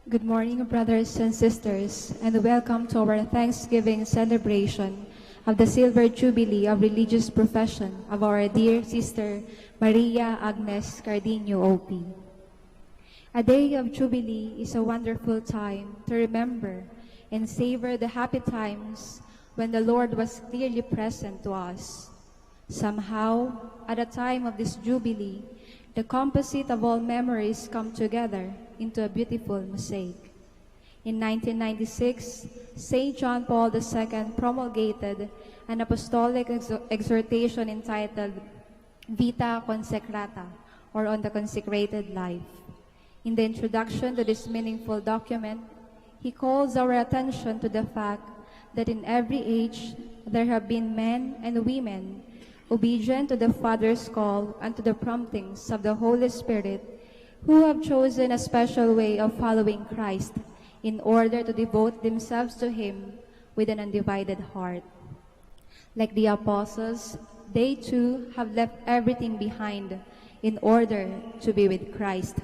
Good morning, brothers and sisters, and welcome to our Thanksgiving celebration of the Silver Jubilee of Religious Profession of our dear Sister Maria Agnes Cardenio, OP. A day of Jubilee is a wonderful time to remember and savor the happy times when the Lord was clearly present to us. Somehow, at the time of this Jubilee, the composite of all memories come together into a beautiful mosaic. In 1996, St. John Paul II promulgated an apostolic exhortation entitled Vita Consecrata, or On the Consecrated Life. In the introduction to this meaningful document, he calls our attention to the fact that in every age there have been men and women obedient to the Father's call and to the promptings of the Holy Spirit, who have chosen a special way of following Christ in order to devote themselves to Him with an undivided heart. Like the apostles, they too have left everything behind in order to be with Christ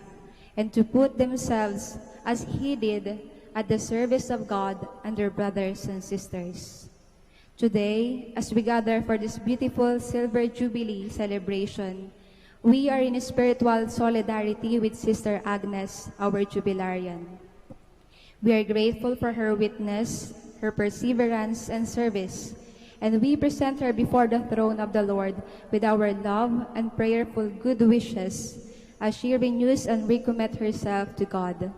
and to put themselves, as He did, at the service of God and their brothers and sisters. Today, as we gather for this beautiful Silver Jubilee celebration, we are in spiritual solidarity with Sister Agnes, our Jubilarian. We are grateful for her witness, her perseverance, and service, and we present her before the throne of the Lord with our love and prayerful good wishes as she renews and recommits herself to God.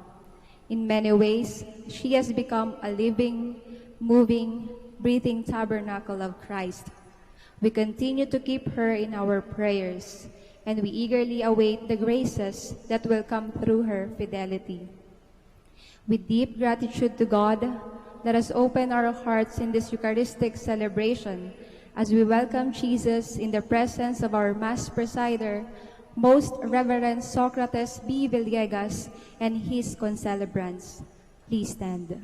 In many ways, she has become a living, moving, breathing tabernacle of Christ. We continue to keep her in our prayers, and we eagerly await the graces that will come through her fidelity. With deep gratitude to God, let us open our hearts in this Eucharistic celebration as we welcome Jesus in the presence of our Mass presider, Most Reverend Socrates B. Villegas, and his concelebrants. Please stand.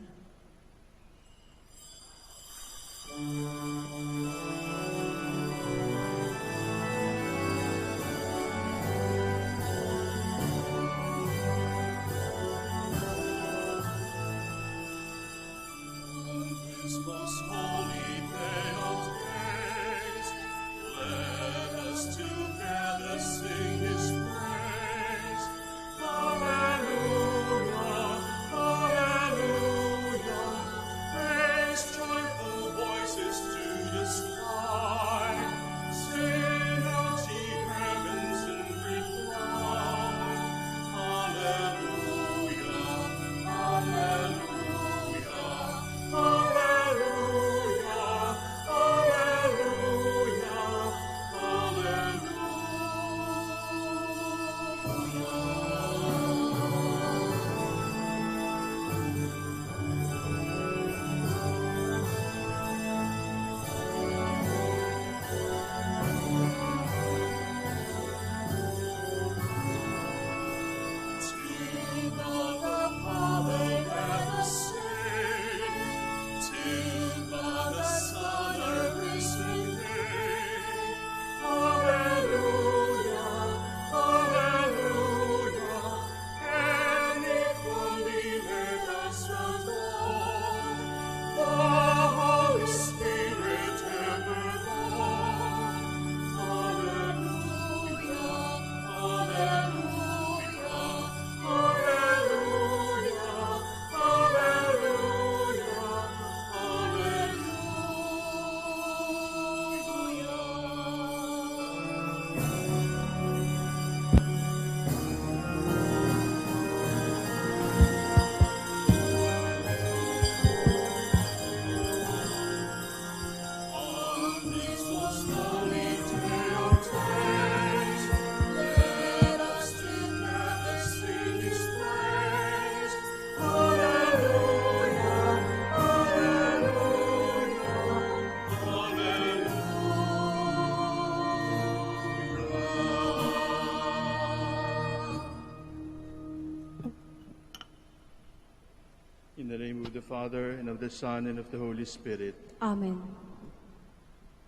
In the name of the Father, and of the Son, and of the Holy Spirit. Amen.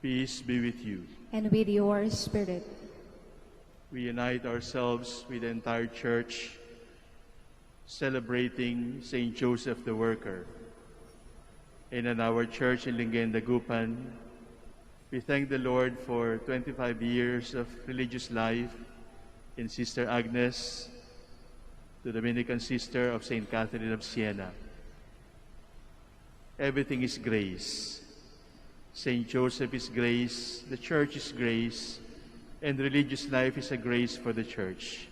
Peace be with you. And with your spirit. We unite ourselves with the entire Church celebrating Saint Joseph the Worker. And in our church in Lingayen, Dagupan, we thank the Lord for 25 years of religious life in Sister Agnes, the Dominican sister of Saint Catherine of Siena. Everything is grace. Saint Joseph is grace, the church is grace, and religious life is a grace for the church.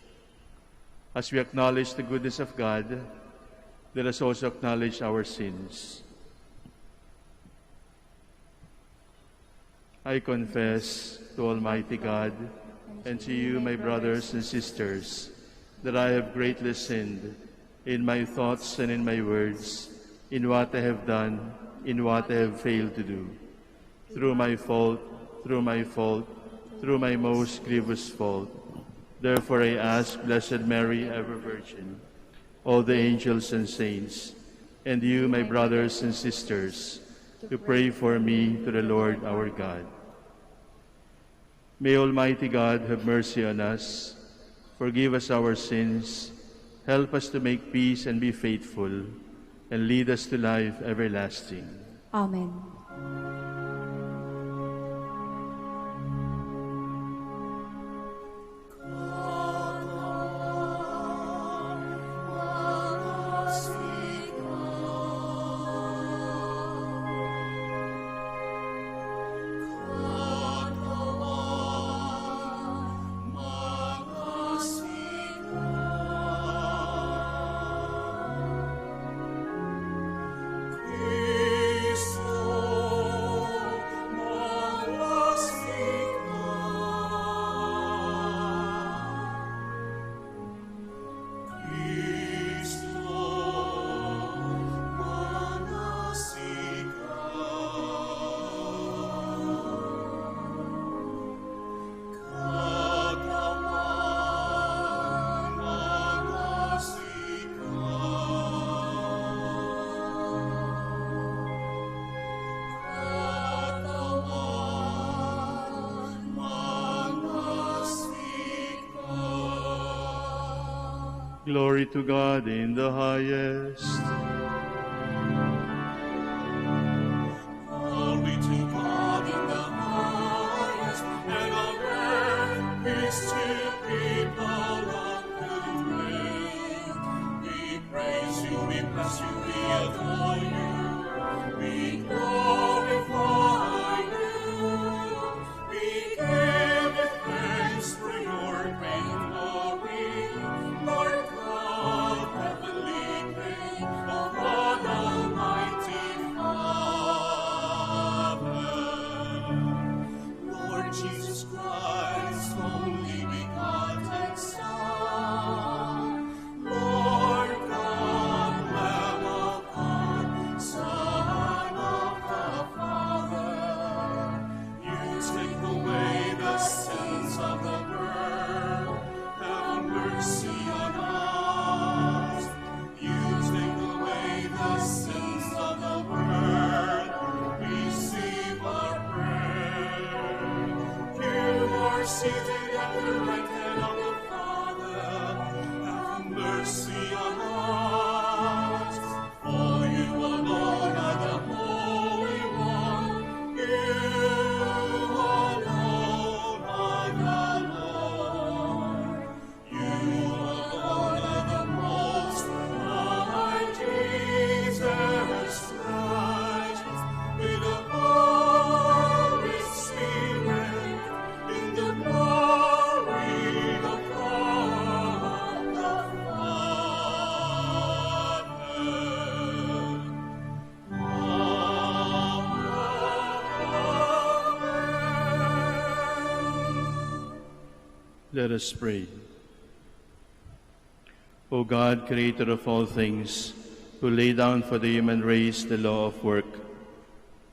As we acknowledge the goodness of God, let us also acknowledge our sins. I confess to Almighty God and to you, my brothers and sisters, that I have greatly sinned in my thoughts and in my words, in what I have done, in what I have failed to do. Through my fault, through my most grievous fault. Therefore I ask Blessed Mary, ever Virgin, all the angels and saints, and you, my brothers and sisters, to pray for me to the Lord our God. May Almighty God have mercy on us, forgive us our sins, help us to make peace and be faithful, and lead us to life everlasting. Amen. Glory to God in the highest. Glory to God in the highest, and on earth peace to people of good will. We praise you, we bless you, we adore you, we glorify you. We give you thanks for your great glory, Lord God, heavenly King of God Almighty Father. Lord Jesus Christ, only begotten Son, Lord God, Lamb of God, Son of the Father, you take away the sins of the world, have mercy on us. You take away the sins of the world, receive our prayer. You are seated at the right hand of the Father, have mercy on us. For you alone are the Holy One, you alone are the Lord. You alone are the Most High, Jesus Christ, with the Holy Spirit, in the glory of God the Father. Let us pray. O God, creator of all things, who lay down for the human race the law of work,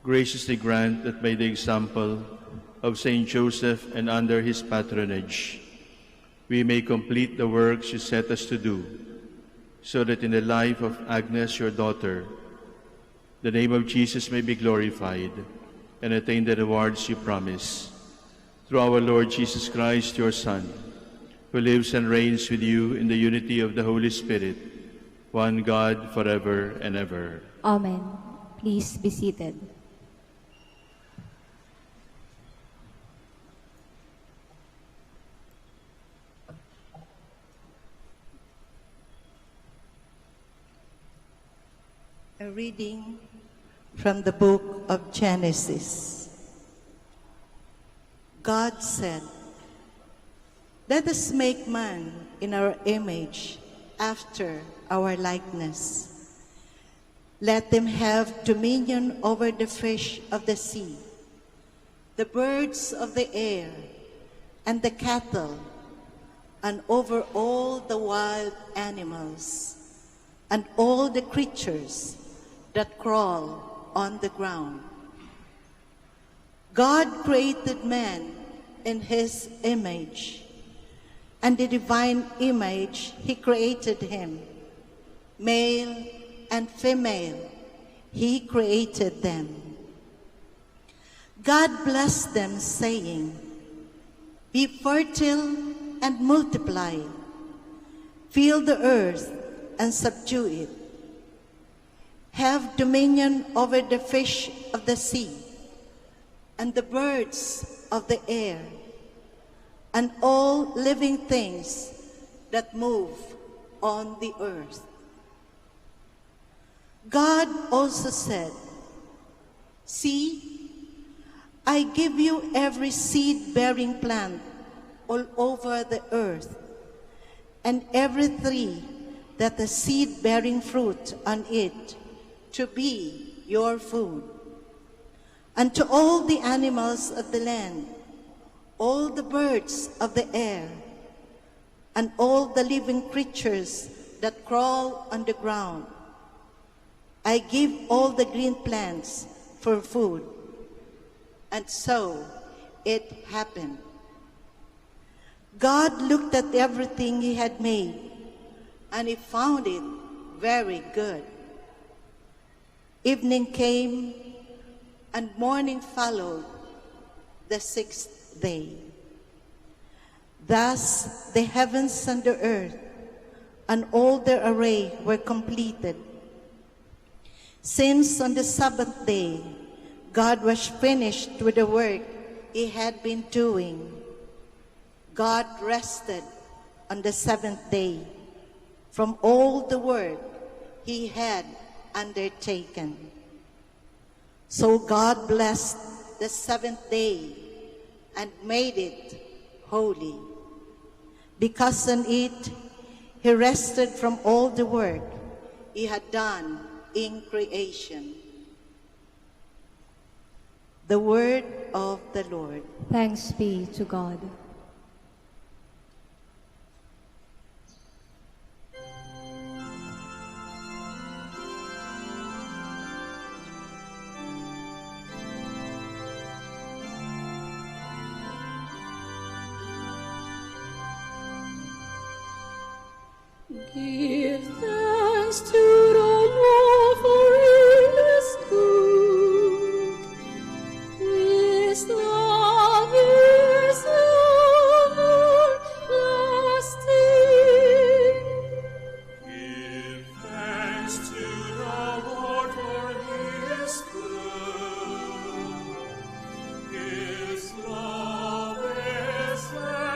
graciously grant that by the example of Saint Joseph and under his patronage, we may complete the works you set us to do, so that in the life of Agnes, your daughter, the name of Jesus may be glorified and attain the rewards you promise. Through our Lord Jesus Christ, your Son, who lives and reigns with you in the unity of the Holy Spirit, one God, forever and ever. Amen. Please be seated. A reading from the book of Genesis. God said, "Let us make man in our image, after our likeness. Let them have dominion over the fish of the sea, the birds of the air, and the cattle, and over all the wild animals, and all the creatures that crawl on the ground." God created man in his image. And the divine image he created him. Male and female, he created them. God blessed them, saying, "Be fertile and multiply. Fill the earth and subdue it. Have dominion over the fish of the sea and the birds of the air, and all living things that move on the earth." God also said, "See, I give you every seed-bearing plant all over the earth, and every tree that has seed-bearing fruit on it, to be your food. And to all the animals of the land, all the birds of the air, and all the living creatures that crawl on the ground, I give all the green plants for food." And so it happened. God looked at everything he had made, and he found it very good. Evening came, and morning followed, the sixth day. Thus the heavens and the earth and all their array were completed. Since on the Sabbath day God was finished with the work he had been doing, God rested on the seventh day from all the work he had undertaken. So God blessed the seventh day and made it holy, because on it he rested from all the work he had done in creation. The word of the Lord. Thanks be to God. Give thanks to the Lord, for he is good. His love is everlasting. Give thanks to the Lord, for he is good. His love is everlasting.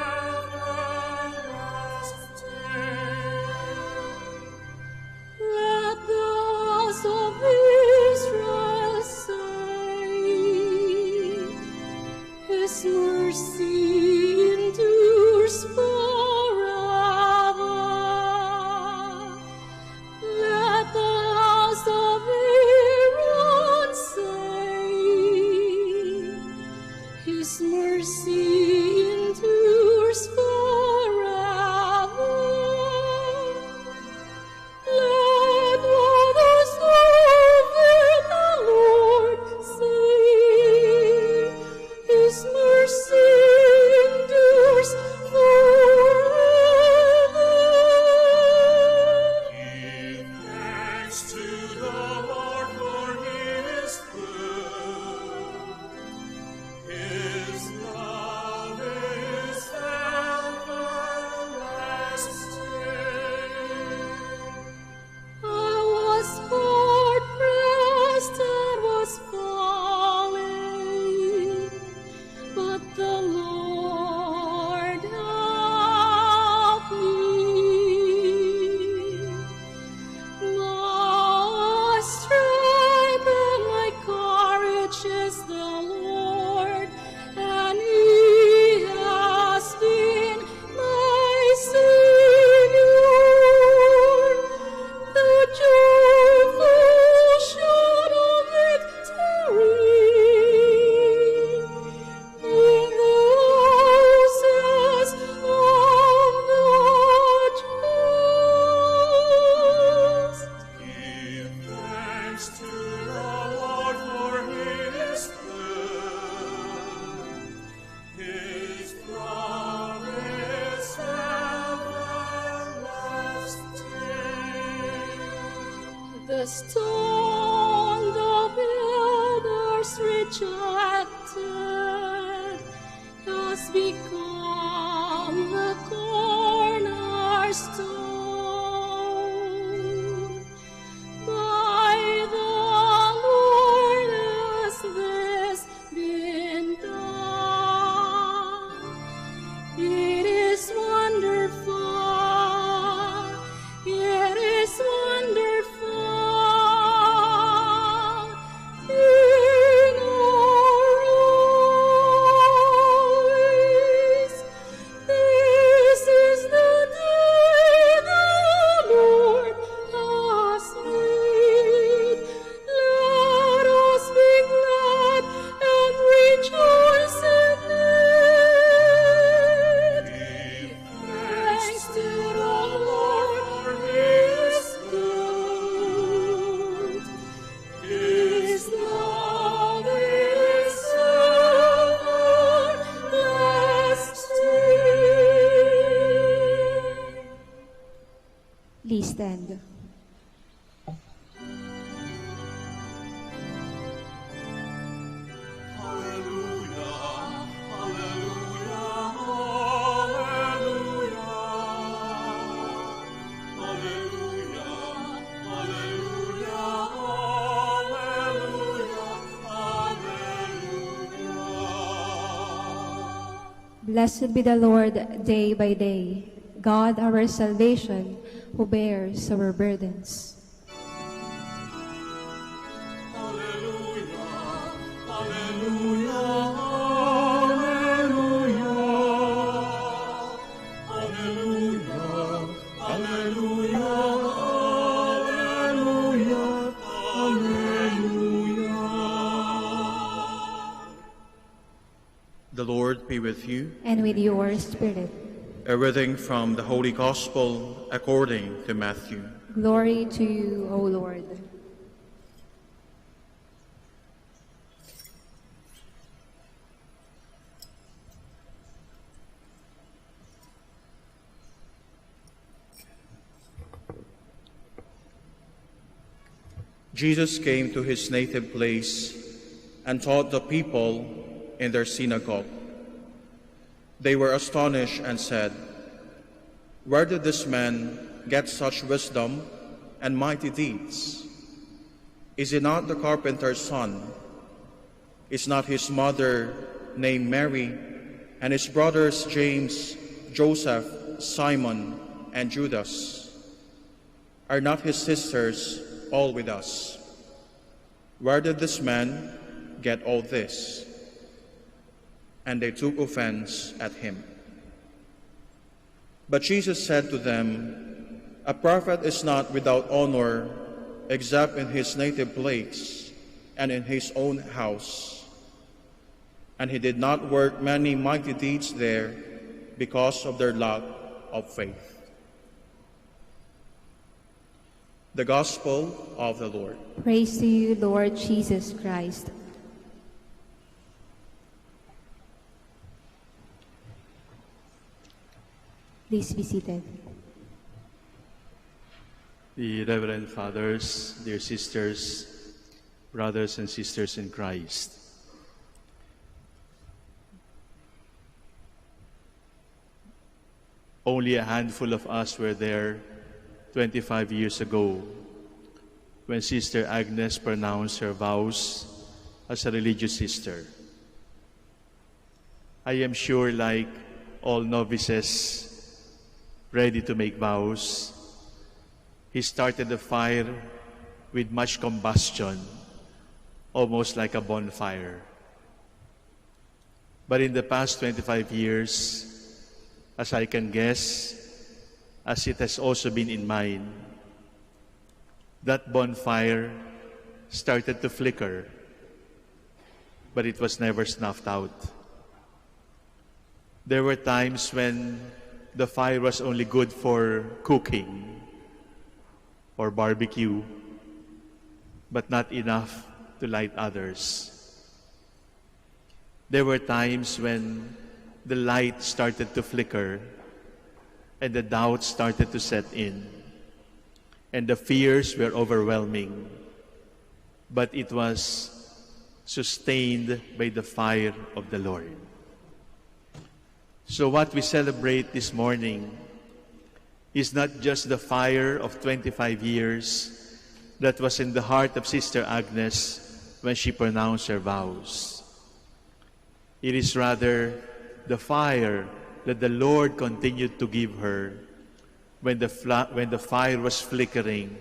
The stone the builders rejected has become the cornerstone. By the Lord has this been done. It is wonderful. It is wonderful. In our eyes, this is the day the Lord has made. Let us be glad and rejoice in it. Thanks to the Lord for His good. His love is everlasting. Please stand. Hallelujah, hallelujah, hallelujah. Hallelujah, hallelujah, hallelujah, hallelujah. Blessed be the Lord day by day, God our salvation, who bears our burdens. Hallelujah, hallelujah, hallelujah. Hallelujah, hallelujah, hallelujah, hallelujah. The Lord be with you. And with your spirit. A reading from the Holy Gospel according to Matthew. Glory to you, O Lord. Jesus came to his native place and taught the people in their synagogue. They were astonished and said, "Where did this man get such wisdom and mighty deeds? Is he not the carpenter's son? Is not his mother named Mary, and his brothers James, Joseph, Simon, and Judas? Are not his sisters all with us? Where did this man get all this?" And they took offense at him. But Jesus said to them, "A prophet is not without honor except in his native place and in his own house." And he did not work many mighty deeds there because of their lack of faith. The Gospel of the Lord. Praise to you, Lord Jesus Christ. Please be seated. The Reverend Fathers, dear sisters, brothers and sisters in Christ. Only a handful of us were there 25 years ago when Sister Agnes pronounced her vows as a religious sister. I am sure, like all novices ready to make vows, he started the fire with much combustion, almost like a bonfire. But in the past 25 years, as I can guess, as it has also been in mine, that bonfire started to flicker, but it was never snuffed out. There were times when the fire was only good for cooking or barbecue, but not enough to light others. There were times when the light started to flicker and the doubt started to set in. and the fears were overwhelming, but it was sustained by the fire of the Lord. So what we celebrate this morning is not just the fire of 25 years that was in the heart of Sister Agnes when she pronounced her vows. It is rather the fire that the Lord continued to give her when the fire was flickering,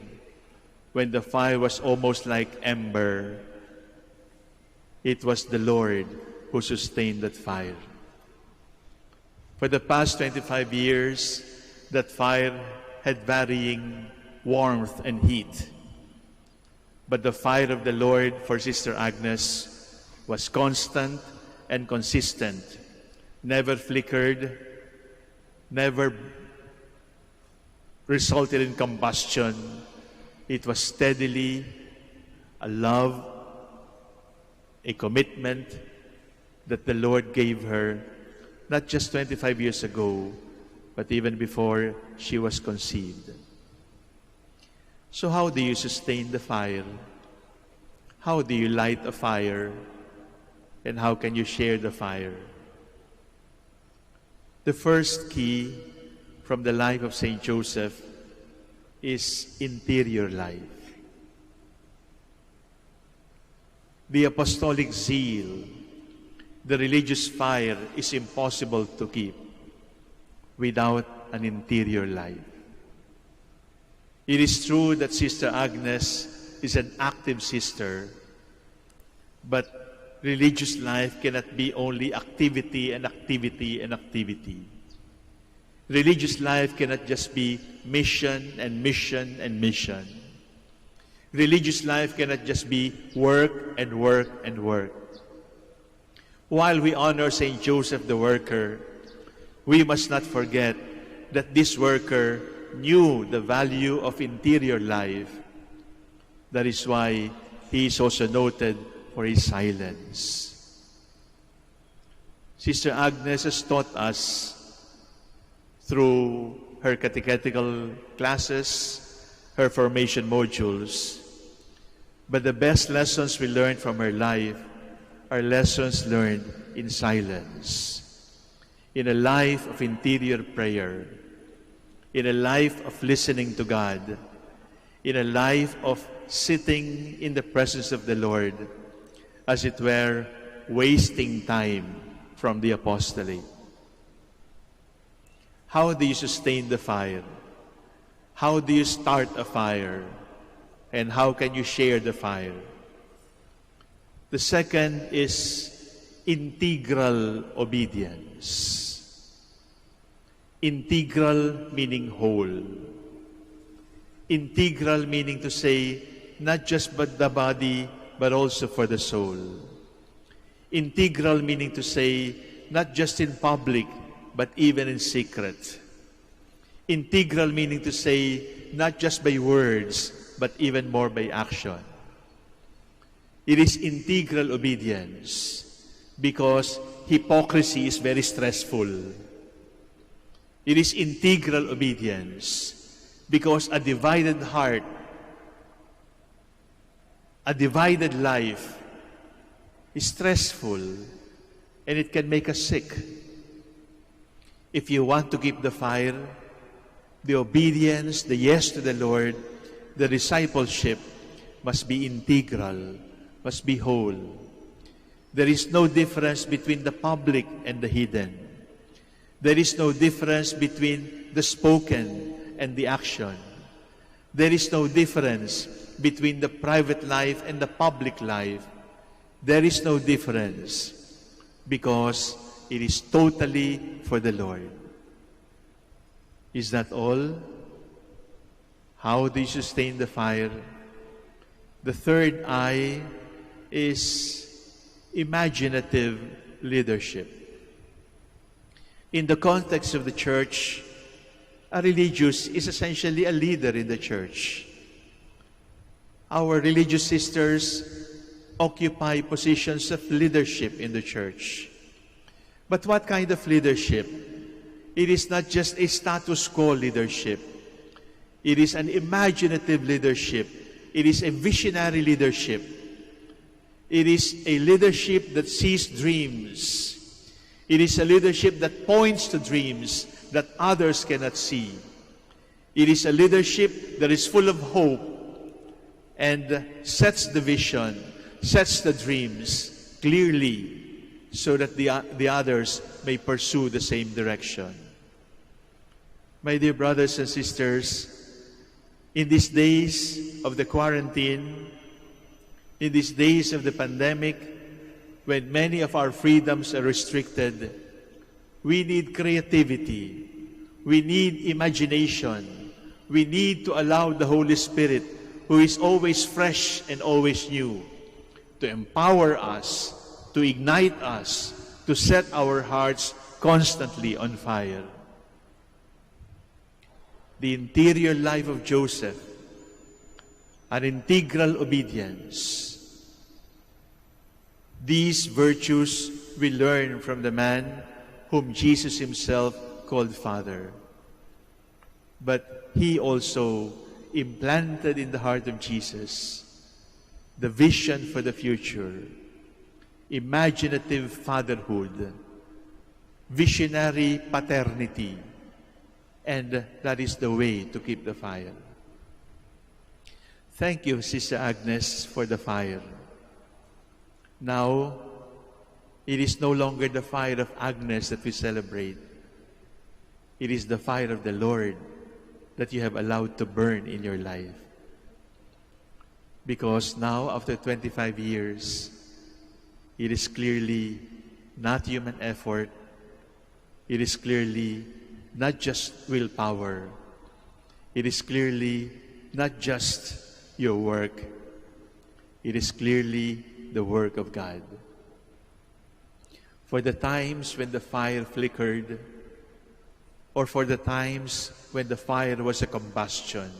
when the fire was almost like ember. It was the Lord who sustained that fire. For the past 25 years, that fire had varying warmth and heat. But the fire of the Lord for Sister Agnes was constant and consistent, never flickered, never resulted in combustion. It was steadily a love, a commitment that the Lord gave her, not just 25 years ago, but even before she was conceived. So how do you sustain the fire? How do you light a fire? And how can you share the fire? The first key from the life of Saint Joseph is interior life. The apostolic zeal, the religious fire is impossible to keep without an interior life. It is true that Sister Agnes is an active sister, but religious life cannot be only activity and activity and activity. Religious life cannot just be mission and mission and mission. Religious life cannot just be work and work and work. While we honor Saint Joseph the worker, we must not forget that this worker knew the value of interior life. That is why he is also noted for his silence. Sister Agnes has taught us through her catechetical classes, her formation modules. But the best lessons we learned from her life are lessons learned in silence, in a life of interior prayer, in a life of listening to God, in a life of sitting in the presence of the Lord, as it were, wasting time from the apostolate. How do you sustain the fire? How do you start a fire? And how can you share the fire? The second is integral obedience. Integral meaning whole. Integral meaning to say, not just but the body, but also for the soul. Integral meaning to say, not just in public, but even in secret. Integral meaning to say, not just by words, but even more by action. It is integral obedience because hypocrisy is very stressful. It is integral obedience because a divided heart, a divided life is stressful and it can make us sick. If you want to keep the fire, the obedience, the yes to the Lord, the discipleship must be integral, must be whole. There is no difference between the public and the hidden. There is no difference between the spoken and the action. There is no difference between the private life and the public life. There is no difference because it is totally for the Lord. Is that all? How do you sustain the fire? The third I is imaginative leadership. In the context of the church, a religious is essentially a leader in the church. Our religious sisters occupy positions of leadership in the church. But what kind of leadership? It is not just a status quo leadership. It is an imaginative leadership. It is a visionary leadership. It is a leadership that sees dreams. It is a leadership that points to dreams that others cannot see. It is a leadership that is full of hope and sets the vision, sets the dreams clearly so that the others may pursue the same direction. My dear brothers and sisters, in these days of the quarantine, in these days of the pandemic, when many of our freedoms are restricted, we need creativity, we need imagination, we need to allow the Holy Spirit, who is always fresh and always new, to empower us, to ignite us, to set our hearts constantly on fire. The interior life of Joseph, an integral obedience. These virtues we learn from the man whom Jesus himself called Father. But he also implanted in the heart of Jesus the vision for the future, imaginative fatherhood, visionary paternity, and that is the way to keep the fire. Thank you, Sister Agnes, for the fire. Now, it is no longer the fire of Agnes that we celebrate. It is the fire of the Lord that you have allowed to burn in your life. Because now, after 25 years, it is clearly not human effort. It is clearly not just willpower. It is clearly not just your work. It is clearly the work of God. For the times when the fire flickered, or for the times when the fire was a combustion,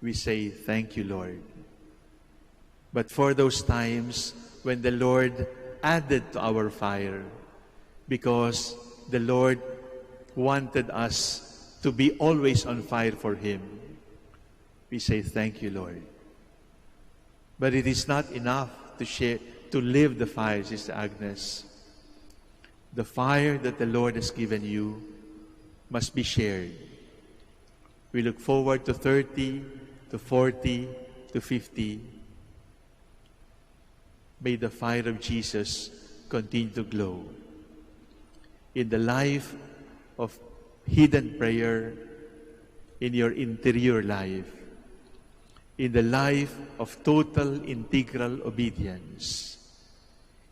we say, thank you, Lord. But for those times when the Lord added to our fire, because the Lord wanted us to be always on fire for Him, we say, thank you, Lord. But it is not enough to live the fire, Sister Agnes. The fire that the Lord has given you must be shared. We look forward to 30, to 40, to 50. May the fire of Jesus continue to glow in the life of hidden prayer, in your interior life, in the life of total integral obedience,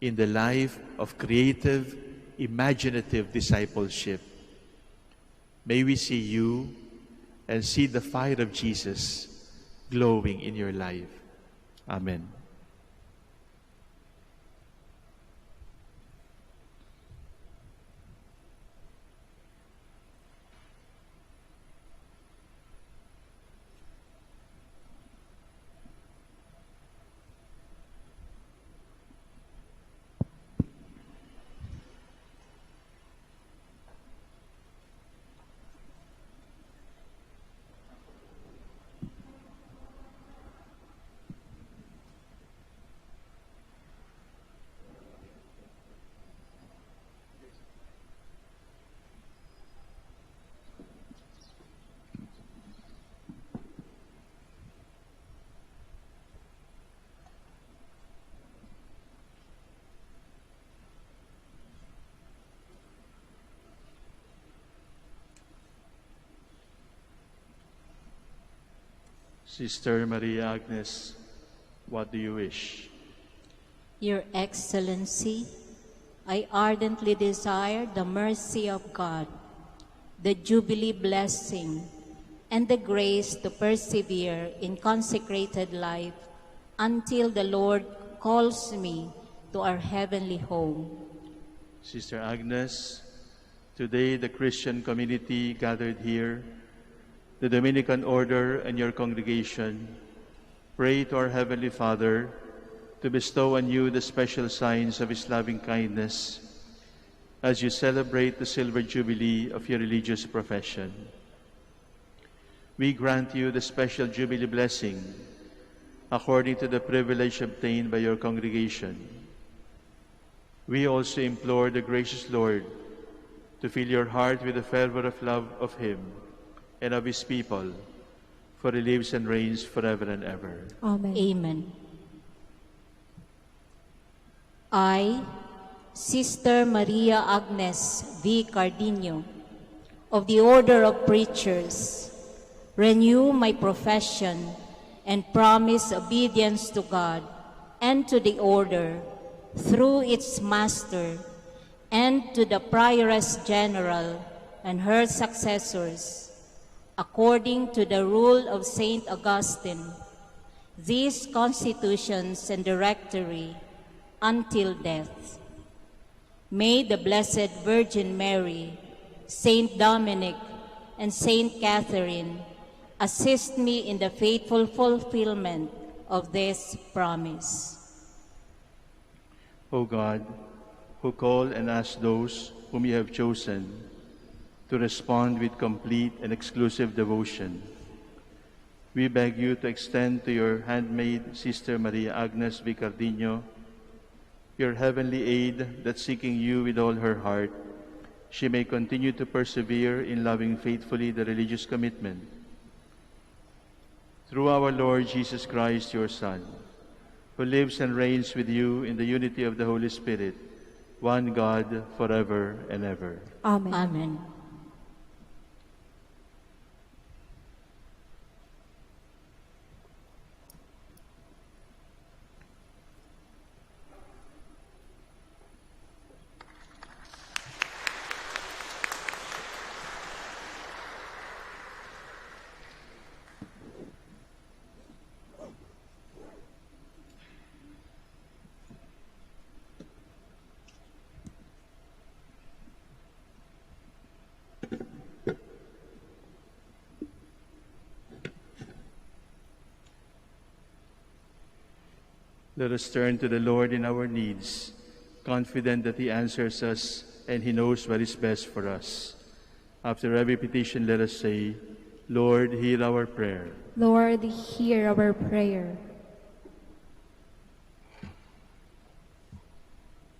in the life of creative, imaginative discipleship. May we see you and see the fire of Jesus glowing in your life. Amen. Sister Maria Agnes, what do you wish? Your Excellency, I ardently desire the mercy of God, the Jubilee blessing, and the grace to persevere in consecrated life until the Lord calls me to our heavenly home. Sister Agnes, today the Christian community gathered here, the Dominican Order and your congregation, pray to our Heavenly Father to bestow on you the special signs of His loving kindness as you celebrate the Silver Jubilee of your religious profession. we grant you the special Jubilee blessing according to the privilege obtained by your congregation. We also implore the gracious Lord to fill your heart with the fervor of love of Him and of His people, for He lives and reigns forever and ever. Amen. Amen. I, Sister Maria Agnes V. Cardino, of the Order of Preachers, renew my profession and promise obedience to God and to the Order through its Master and to the Prioress General and her successors, according to the rule of Saint Augustine, these constitutions and directory until death. May the Blessed Virgin Mary, Saint Dominic, and Saint Catherine assist me in the faithful fulfillment of this promise. O God, who call and ask those whom you have chosen to respond with complete and exclusive devotion, we beg you to extend to your handmaid, Sister Maria Agnes V. Cardino, your heavenly aid, that seeking you with all her heart, she may continue to persevere in loving faithfully the religious commitment. Through our Lord Jesus Christ, your Son, who lives and reigns with you in the unity of the Holy Spirit, one God, forever and ever. Amen. Amen. Let us turn to the Lord in our needs, confident that He answers us and He knows what is best for us. After every petition, let us say, Lord, hear our prayer. Lord, hear our prayer.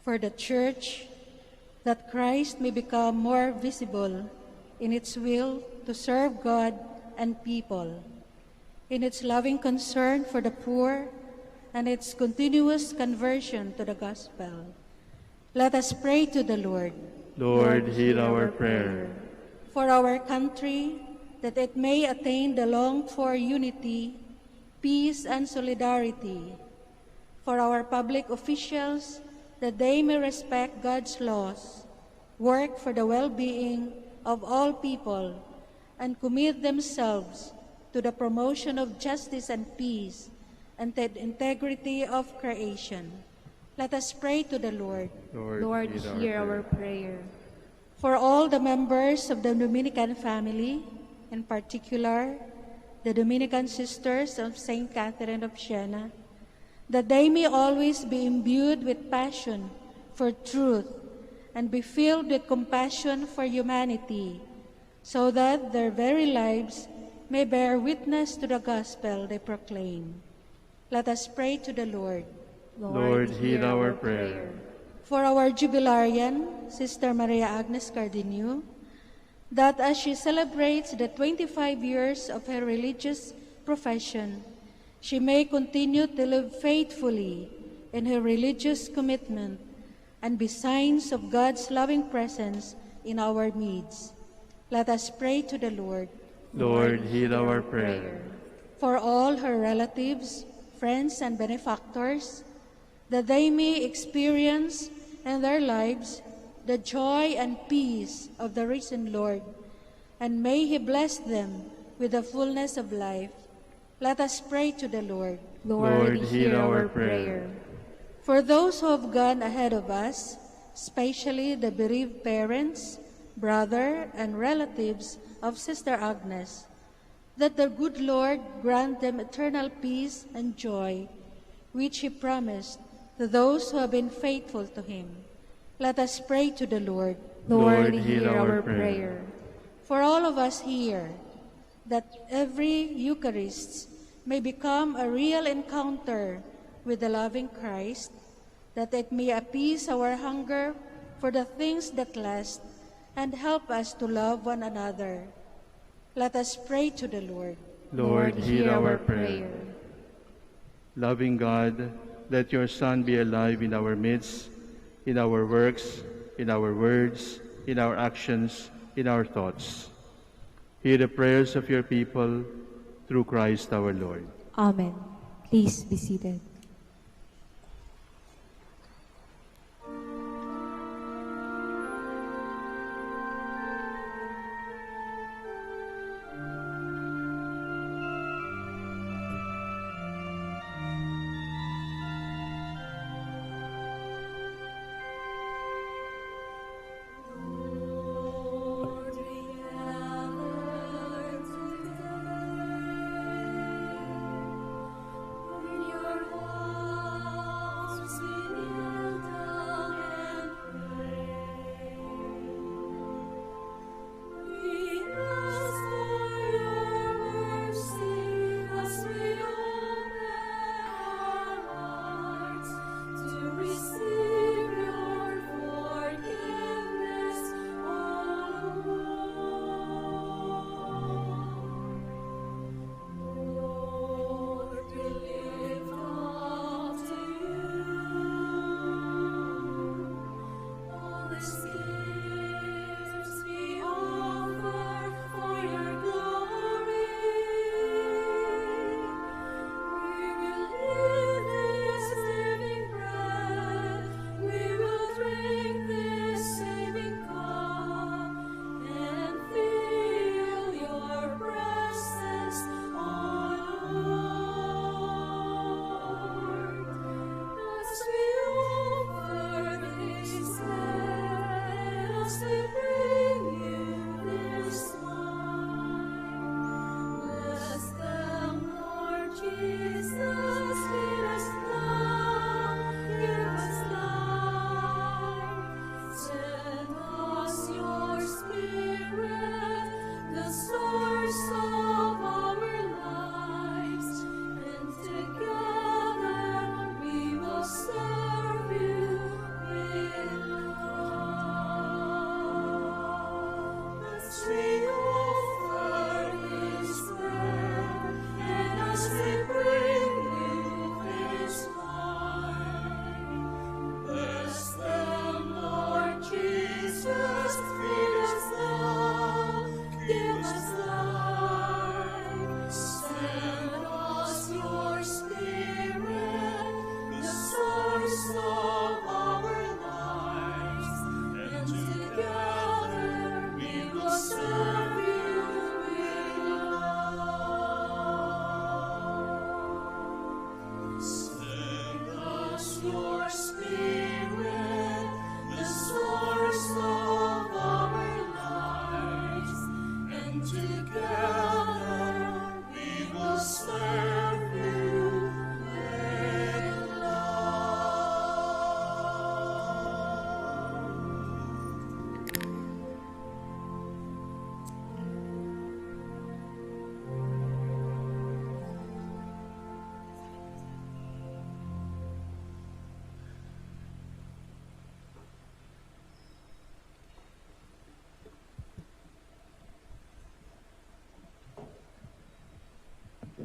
For the Church, that Christ may become more visible in its will to serve God and people, in its loving concern for the poor, and its continuous conversion to the gospel. Let us pray to the Lord. Lord, hear our prayer. For our country, that it may attain the longed-for unity, peace, and solidarity. For our public officials, that they may respect God's laws, work for the well-being of all people, and commit themselves to the promotion of justice and peace, and the integrity of creation. Let us pray to the Lord. Lord, hear our prayer. For all the members of the Dominican family, in particular, the Dominican Sisters of St. Catherine of Siena, that they may always be imbued with passion for truth and be filled with compassion for humanity, so that their very lives may bear witness to the gospel they proclaim. Let us pray to the Lord. Lord, hear our prayer. For our jubilarian, Sister Maria Agnes Cardino, that as she celebrates the 25 years of her religious profession, she may continue to live faithfully in her religious commitment and be signs of God's loving presence in our midst. Let us pray to the Lord. Lord, hear our prayer. For all her relatives, friends, and benefactors, that they may experience in their lives the joy and peace of the risen Lord, and may He bless them with the fullness of life. Let us pray to the Lord. Lord, hear our prayer. For those who have gone ahead of us, especially the bereaved parents, brother, and relatives of Sister Agnes, that the good Lord grant them eternal peace and joy, which He promised to those who have been faithful to Him. Let us pray to the Lord. Lord, hear our prayer. For all of us here, that every Eucharist may become a real encounter with the loving Christ, that it may appease our hunger for the things that last and help us to love one another. Let us pray to the Lord. Lord, hear our prayer. Loving God, let your Son be alive in our midst, in our works, in our words, in our actions, in our thoughts. Hear the prayers of your people through Christ our Lord. Amen. Please be seated.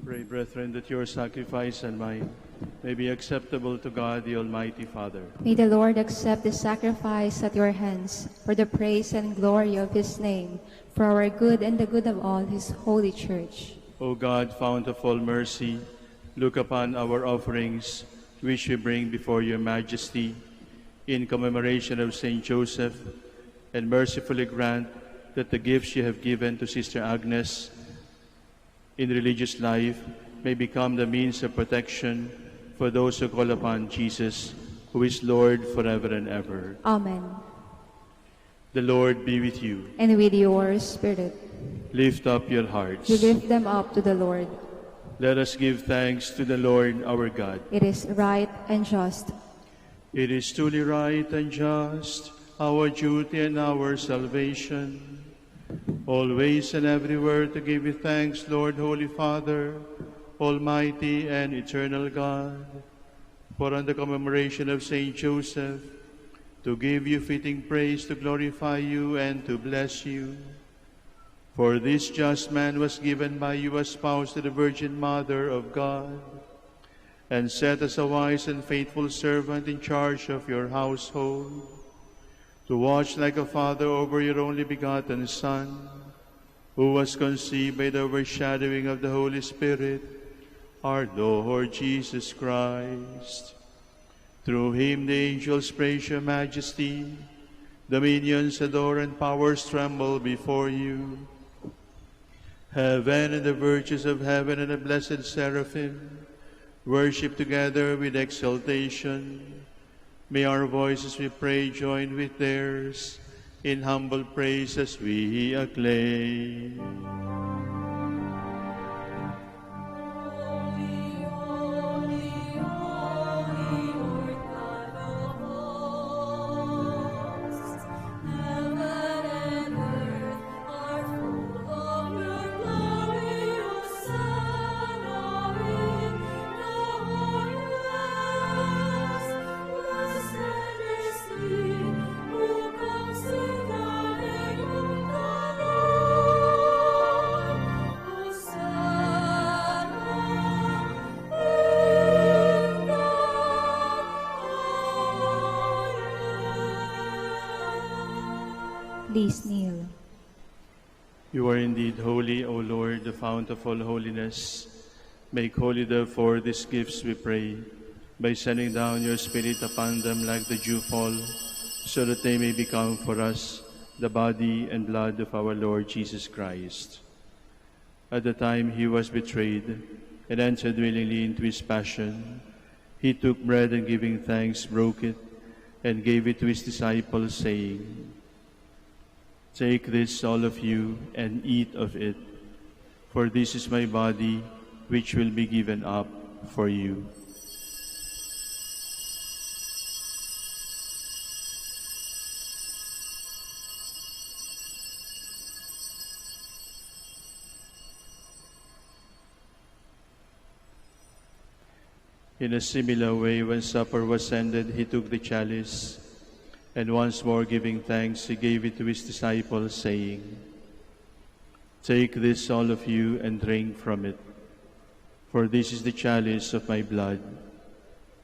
Pray, brethren, that your sacrifice and mine may be acceptable to God, the Almighty Father. May the Lord accept the sacrifice at your hands for the praise and glory of his name, for our good and the good of all his holy church. O God, fount of all mercy, look upon our offerings, which we bring before your majesty, in commemoration of Saint Joseph, and mercifully grant that the gifts you have given to Sister Agnes in religious life may become the means of protection for those who call upon Jesus, who is Lord forever and ever. Amen. The Lord be with you. And with your spirit. Lift up your hearts. We lift them up to the Lord. Let us give thanks to the Lord our God. It is right and just. It is truly right and just, our duty and our salvation, always and everywhere to give you thanks, Lord, Holy Father, Almighty and eternal God, for on the commemoration of Saint Joseph, to give you fitting praise, to glorify you, and to bless you. For this just man was given by you as spouse to the Virgin Mother of God, and set as a wise and faithful servant in charge of your household, to watch like a father over your only begotten Son, who was conceived by the overshadowing of the Holy Spirit, our Lord Jesus Christ. Through him the angels praise your majesty, dominions adore and powers tremble before you. Heaven and the virtues of heaven and the blessed seraphim worship together with exaltation. May our voices, we pray, join with theirs in humble praise as we acclaim. Please kneel. You are indeed holy, O Lord, the fount of all holiness. Make holy, therefore, these gifts, we pray, by sending down your Spirit upon them like the dewfall, so that they may become for us the body and blood of our Lord Jesus Christ. At the time he was betrayed and entered willingly into his passion, he took bread and giving thanks, broke it, and gave it to his disciples, saying, "Take this, all of you, and eat of it, for this is my body, which will be given up for you." In a similar way, when supper was ended, he took the chalice, and once more giving thanks, he gave it to his disciples, saying, "Take this, all of you, and drink from it, for this is the chalice of my blood,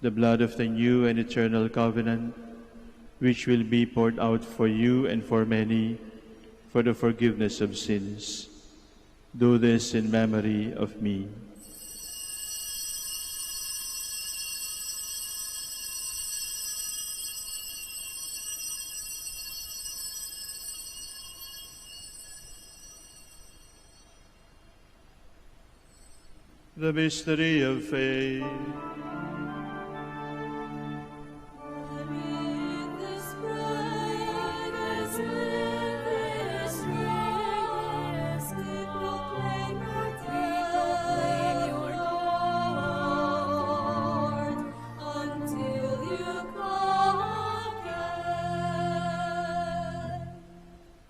the blood of the new and eternal covenant, which will be poured out for you and for many for the forgiveness of sins. Do this in memory of me." The mystery of faith.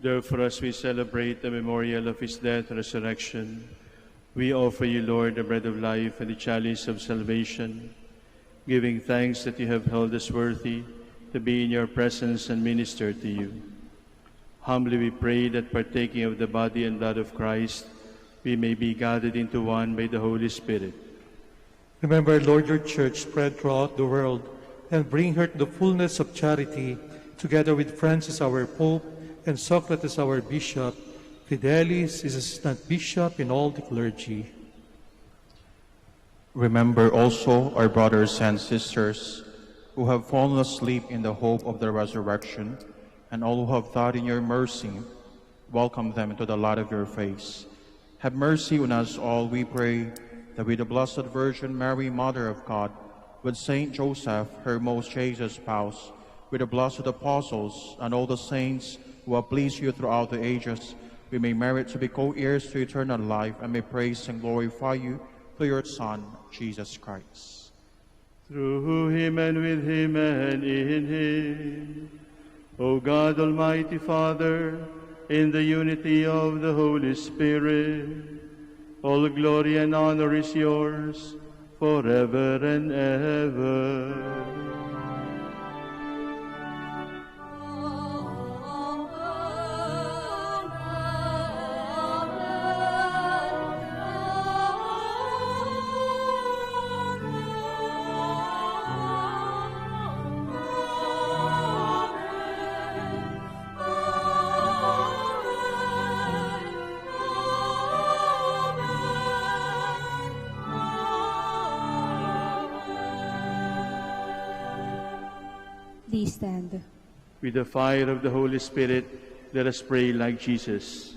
Therefore, as we celebrate the memorial of his death and resurrection, we offer you, Lord, the bread of life and the chalice of salvation, giving thanks that you have held us worthy to be in your presence and minister to you. Humbly we pray that, partaking of the body and blood of Christ, we may be gathered into one by the Holy Spirit. Remember, Lord, your church spread throughout the world, and bring her to the fullness of charity, together with Francis our Pope and Socrates our Bishop, Fidelis is assistant bishop in all the clergy. Remember also our brothers and sisters who have fallen asleep in the hope of the resurrection, and all who have died in your mercy. Welcome them into the light of your face. Have mercy on us all, we pray, that with the Blessed Virgin Mary, Mother of God, with Saint Joseph, her most chaste spouse, with the blessed apostles and all the saints who have pleased you throughout the ages, we may merit to be co-heirs to eternal life, and may praise and glorify you through your Son, Jesus Christ. Through him and with him and in him, O God, Almighty Father, in the unity of the Holy Spirit. All glory and honor is yours forever and ever. Please stand. With the fire of the Holy Spirit, let us pray like Jesus.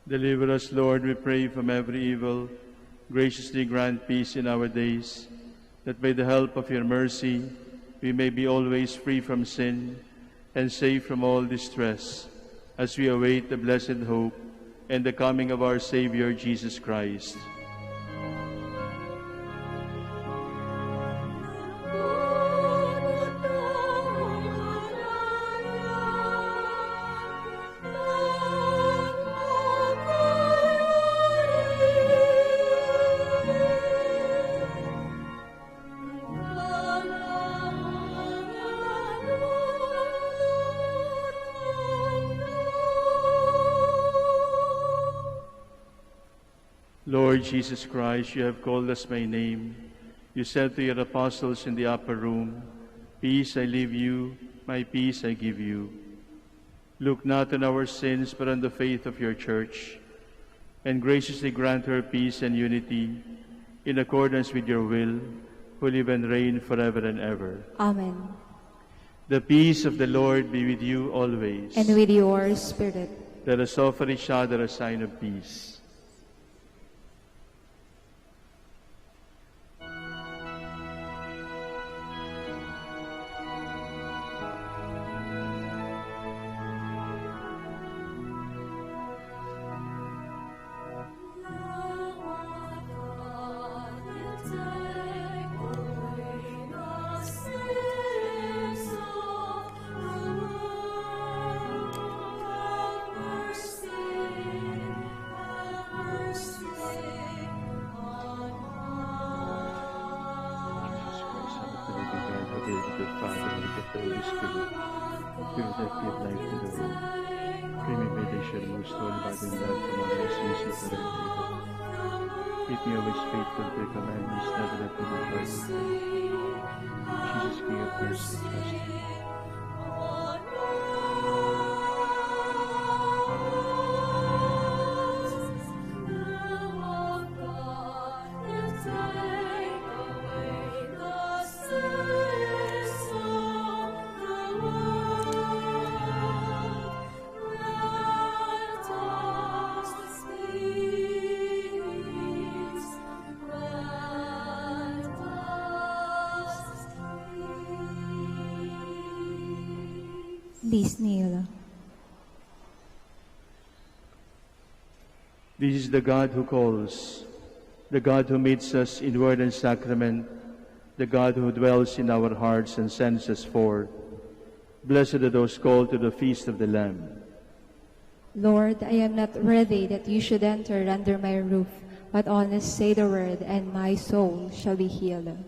Deliver us, Lord, we pray, from every evil. Graciously grant peace in our days, that by the help of your mercy we may be always free from sin and safe from all distress, as we await the blessed hope and the coming of our Savior, Jesus Christ. Lord Jesus Christ, you have called us by name. You said to your apostles in the upper room, "Peace I leave you, my peace I give you." Look not on our sins, but on the faith of your church, and graciously grant her peace and unity, in accordance with your will, who live and reign forever and ever. Amen. The peace of the Lord be with you always. And with your spirit. Let us offer each other a sign of peace. Keep me always faithful to your commandments, never let me depart from them. Jesus, King of mercy, I trust you. Please kneel. This is the God who calls, the God who meets us in word and sacrament, the God who dwells in our hearts and sends us forth. Blessed are those called to the feast of the Lamb. Lord, I am not worthy that you should enter under my roof, but only say the word, and my soul shall be healed.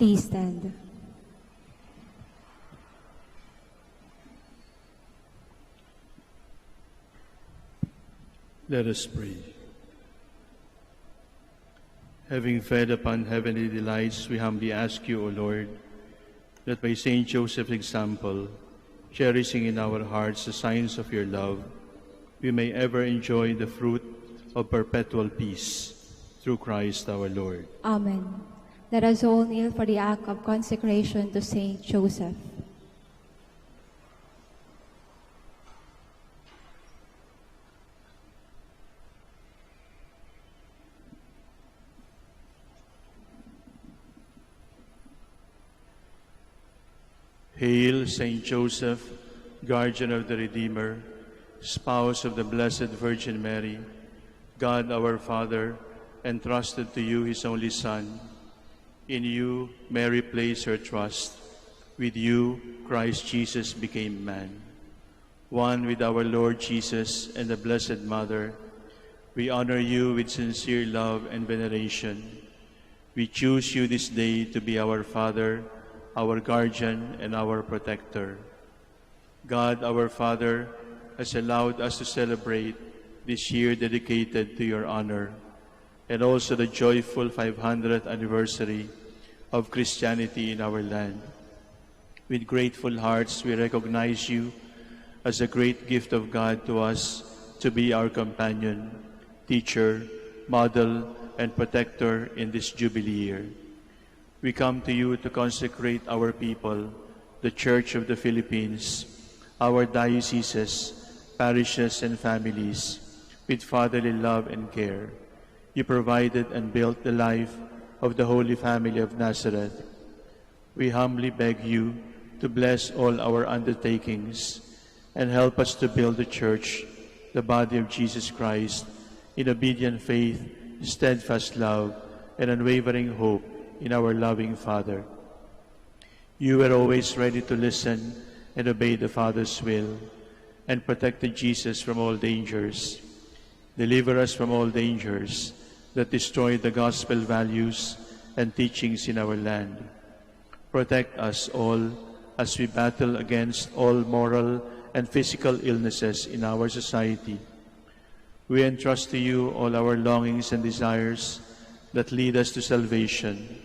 Please stand. Let us pray. Having fed upon heavenly delights, we humbly ask you, O Lord, that by Saint Joseph's example, cherishing in our hearts the signs of your love, we may ever enjoy the fruit of perpetual peace through Christ our Lord. Amen. Let us all kneel for the act of consecration to Saint Joseph. Hail, Saint Joseph, guardian of the Redeemer, spouse of the Blessed Virgin Mary, God our Father, entrusted to you his only Son. In you, Mary placed her trust. With you, Christ Jesus became man. One with our Lord Jesus and the Blessed Mother, we honor you with sincere love and veneration. We choose you this day to be our Father, our guardian, and our protector. God, our Father, has allowed us to celebrate this year dedicated to your honor, and also the joyful 500th anniversary of Christianity in our land. With grateful hearts, we recognize you as a great gift of God to us to be our companion, teacher, model, and protector in this Jubilee year. We come to you to consecrate our people, the Church of the Philippines, our dioceses, parishes, and families, with fatherly love and care. You provided and built the life of the Holy Family of Nazareth. We humbly beg you to bless all our undertakings and help us to build the Church, the body of Jesus Christ, in obedient faith, steadfast love, and unwavering hope in our loving Father. You were always ready to listen and obey the Father's will, and protected Jesus from all dangers. Deliver us from all dangers that destroy the gospel values and teachings in our land. Protect us all as we battle against all moral and physical illnesses in our society. We entrust to you all our longings and desires that lead us to salvation.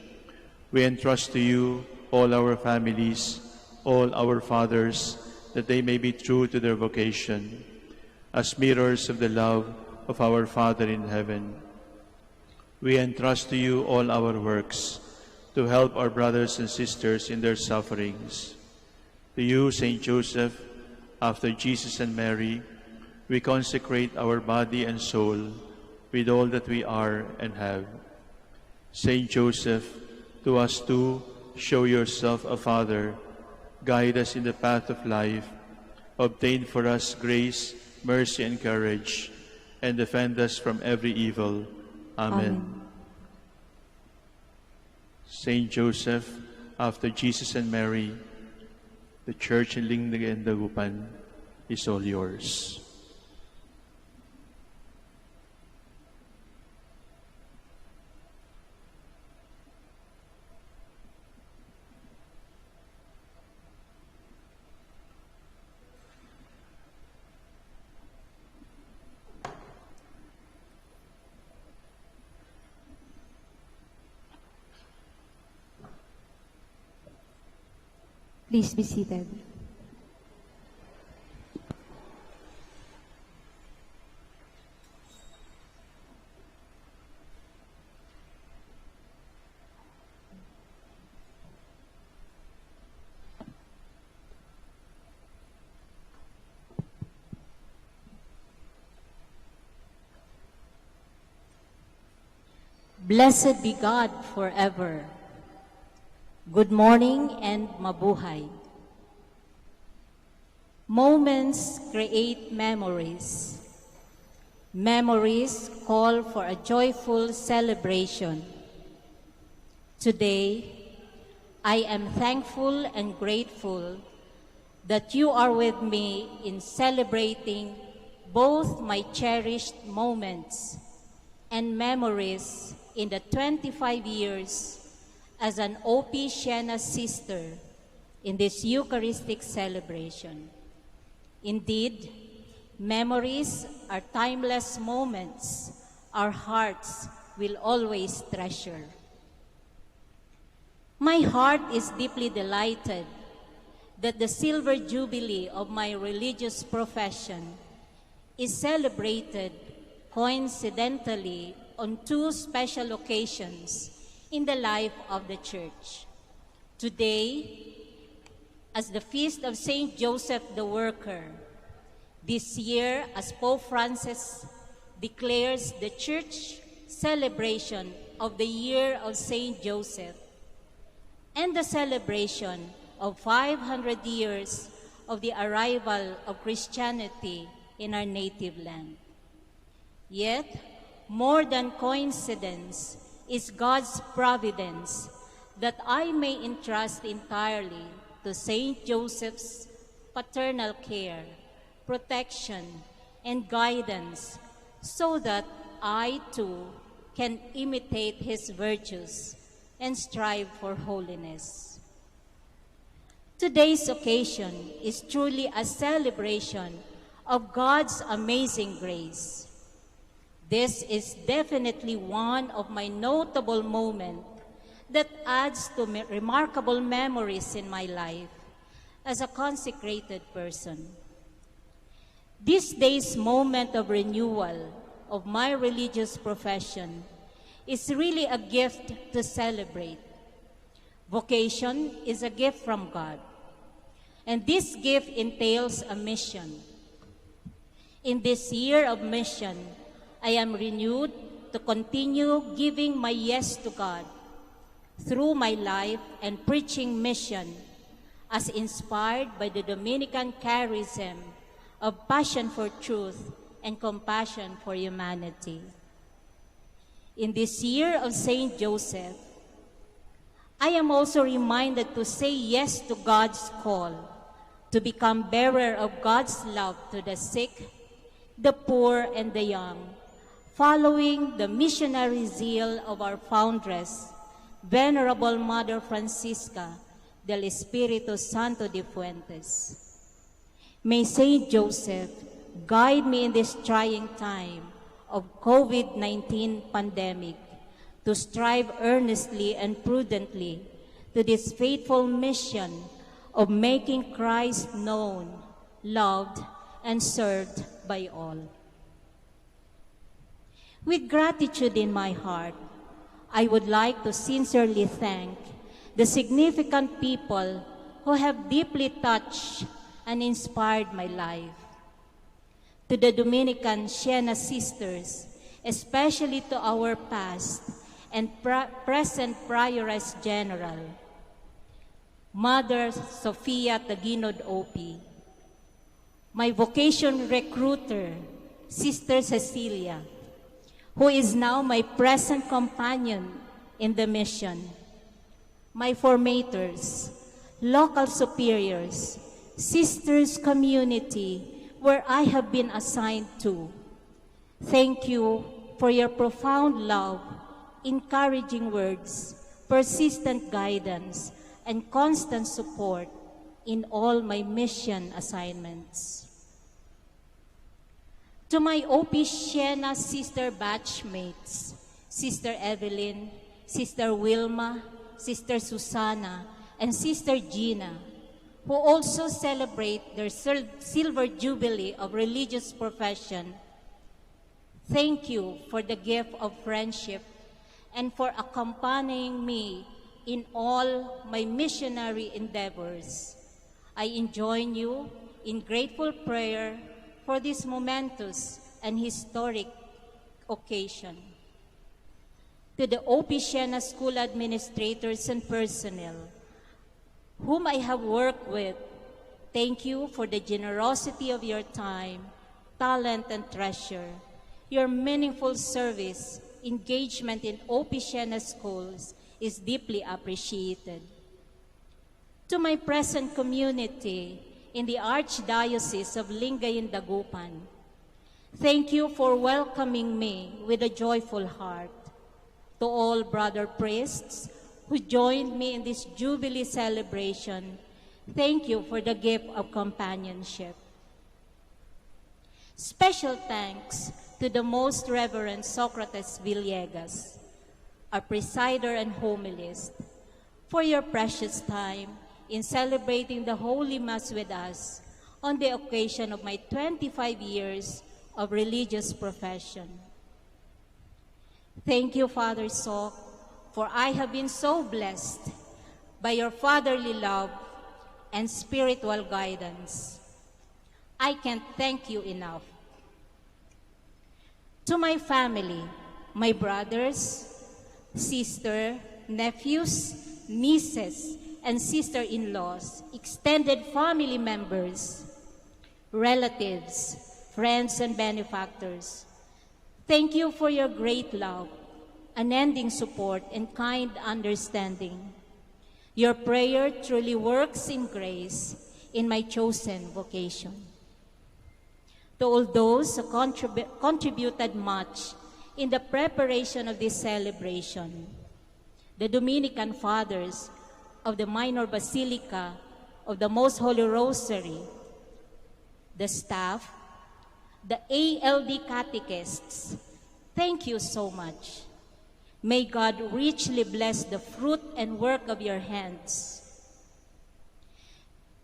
We entrust to you all our families, all our fathers, that they may be true to their vocation, as mirrors of the love of our Father in heaven. We entrust to you all our works, to help our brothers and sisters in their sufferings. To you, Saint Joseph, after Jesus and Mary, we consecrate our body and soul with all that we are and have. Saint Joseph, to us too, show yourself a Father, guide us in the path of life, obtain for us grace, mercy, and courage, and defend us from every evil. Amen. Saint Joseph, after Jesus and Mary, the Church in Lingnaga and Dagupan is all yours. Please be seated. Blessed be God forever. Good morning and mabuhay. Moments create memories. Memories call for a joyful celebration. Today, I am thankful and grateful that you are with me in celebrating both my cherished moments and memories in the 25 years as an OP Siena sister in this Eucharistic celebration. Indeed, memories are timeless moments our hearts will always treasure. My heart is deeply delighted that the silver jubilee of my religious profession is celebrated coincidentally on two special occasions in the life of the Church. Today, as the Feast of Saint Joseph the Worker, this year as Pope Francis declares the Church celebration of the year of Saint Joseph and the celebration of 500 years of the arrival of Christianity in our native land. Yet, more than coincidence is God's providence that I may entrust entirely to Saint Joseph's paternal care, protection, and guidance so that I too can imitate his virtues and strive for holiness. Today's occasion is truly a celebration of God's amazing grace. This is definitely one of my notable moments that adds to remarkable memories in my life as a consecrated person. This day's moment of renewal of my religious profession is really a gift to celebrate. Vocation is a gift from God, and this gift entails a mission. In this year of mission, I am renewed to continue giving my yes to God through my life and preaching mission as inspired by the Dominican charism of passion for truth and compassion for humanity. In this year of Saint Joseph, I am also reminded to say yes to God's call to become bearer of God's love to the sick, the poor, and the young, following the missionary zeal of our foundress, Venerable Mother Francisca del Espíritu Santo de Fuentes. May Saint Joseph guide me in this trying time of COVID-19 pandemic to strive earnestly and prudently to this faithful mission of making Christ known, loved, and served by all. With gratitude in my heart, I would like to sincerely thank the significant people who have deeply touched and inspired my life. To the Dominican Siena sisters, especially to our past and present Prioress General, Mother Sofia Taginod Opi, my vocation recruiter, Sister Cecilia, who is now my present companion in the mission, my formators, local superiors, sisters community where I have been assigned to. Thank you for your profound love, encouraging words, persistent guidance, and constant support in all my mission assignments. To my OP Siena sister batchmates, Sister Evelyn, Sister Wilma, Sister Susana, and Sister Gina, who also celebrate their silver jubilee of religious profession, thank you for the gift of friendship and for accompanying me in all my missionary endeavors. I join you in grateful prayer for this momentous and historic occasion. To the OP Siena school administrators and personnel, whom I have worked with, thank you for the generosity of your time, talent, and treasure. Your meaningful service, engagement in OP Siena schools is deeply appreciated. To my present community in the Archdiocese of Lingayen, Dagupan, thank you for welcoming me with a joyful heart. To all brother priests, who joined me in this Jubilee celebration, thank you for the gift of companionship. Special thanks to the Most Reverend Socrates Villegas, our presider and homilist, for your precious time in celebrating the Holy Mass with us on the occasion of my 25 years of religious profession. Thank you, Father Soc, for I have been so blessed by your fatherly love and spiritual guidance. I can't thank you enough. To my family, my brothers, sister, nephews, nieces, and sister-in-laws, extended family members, relatives, friends, and benefactors, thank you for your great love, unending support, and kind understanding. Your prayer truly works in grace in my chosen vocation. To all those who contributed much in the preparation of this celebration, the Dominican Fathers of the Minor Basilica of the Most Holy Rosary, the staff, the ALD catechists, thank you so much. May God richly bless the fruit and work of your hands.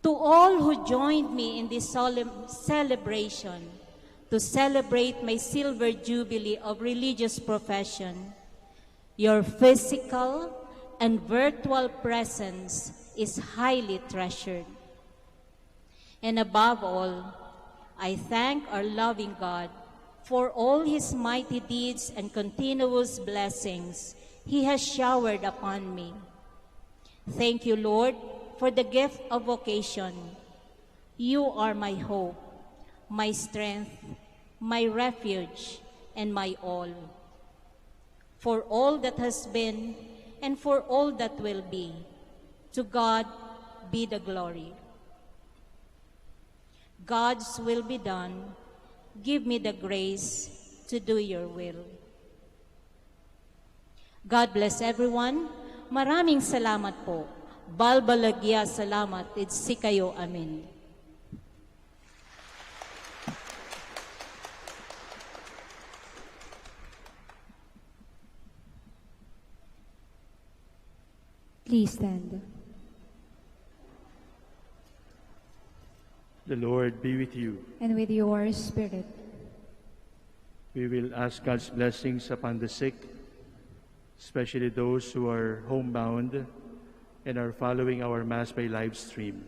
To all who joined me in this solemn celebration to celebrate my silver jubilee of religious profession, your physical and virtual presence is highly treasured. And above all, I thank our loving God for all his mighty deeds and continuous blessings he has showered upon me. Thank you, Lord, for the gift of vocation. You are my hope, my strength, my refuge, and my all. For all that has been and for all that will be, to God be the glory. God's will be done. Give me the grace to do your will. God bless everyone. Maraming salamat po. Balbalagya salamat. Itsi kayo. Amen. Please stand. The Lord be with you. And with your spirit. We will ask God's blessings upon the sick, especially those who are homebound and are following our Mass by live stream.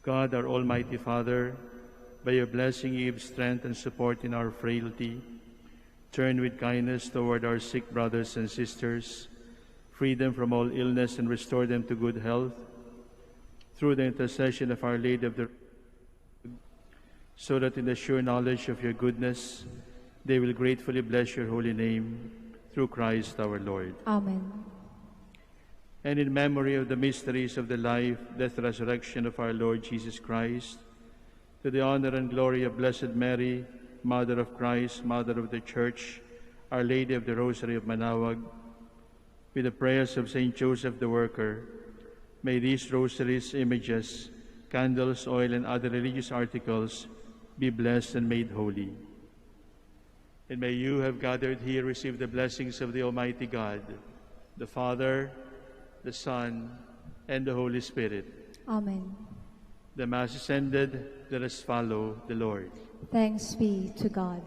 God, our Almighty Father, by your blessing you give strength and support in our frailty. Turn with kindness toward our sick brothers and sisters, free them from all illness and restore them to good health, through the intercession of Our Lady of the so that in the sure knowledge of your goodness, they will gratefully bless your holy name through Christ our Lord. Amen. And in memory of the mysteries of the life, death, resurrection of our Lord Jesus Christ, to the honor and glory of Blessed Mary, Mother of Christ, Mother of the Church, Our Lady of the Rosary of Manaoag, with the prayers of Saint Joseph the Worker, may these rosaries, images, candles, oil, and other religious articles be blessed and made holy. And may you have gathered here receive the blessings of the Almighty God, the Father, the Son, and the Holy Spirit. Amen. The Mass is ended. Let us follow the Lord. Thanks be to God.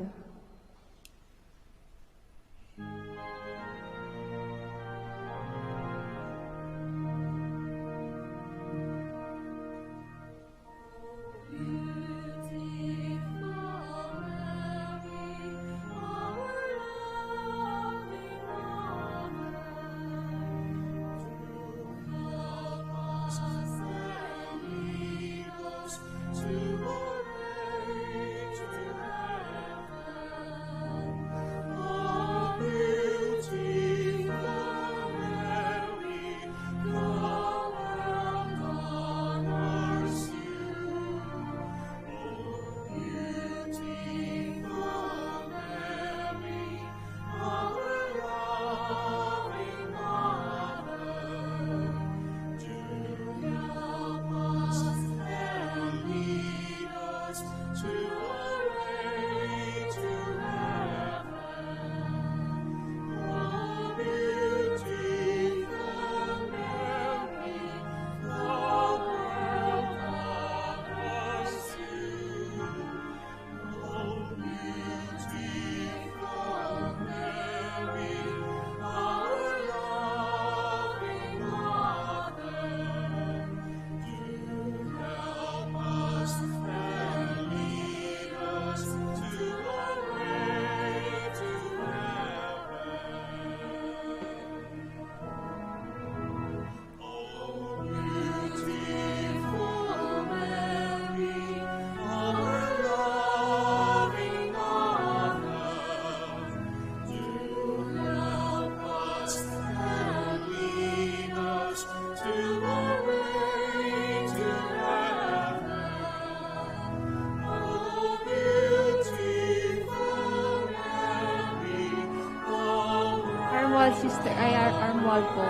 Armual Sister, ay Armual po.